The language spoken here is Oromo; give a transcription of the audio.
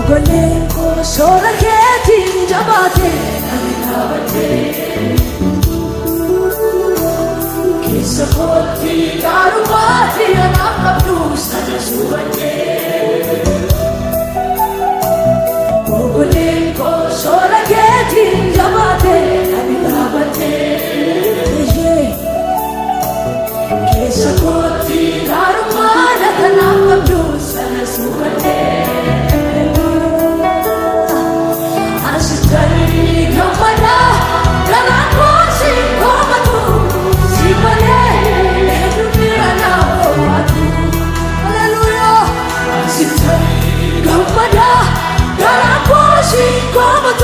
Ogolenko sola keetiin jabaatee ani dhaabattee keessa kootti gaarummaatti anaaf qabdu sana subattee Ogolenko sola keetiin jabaatee ani dhaabattee keessa kootti gaarummaatti anaaf qabdu sana subattee Come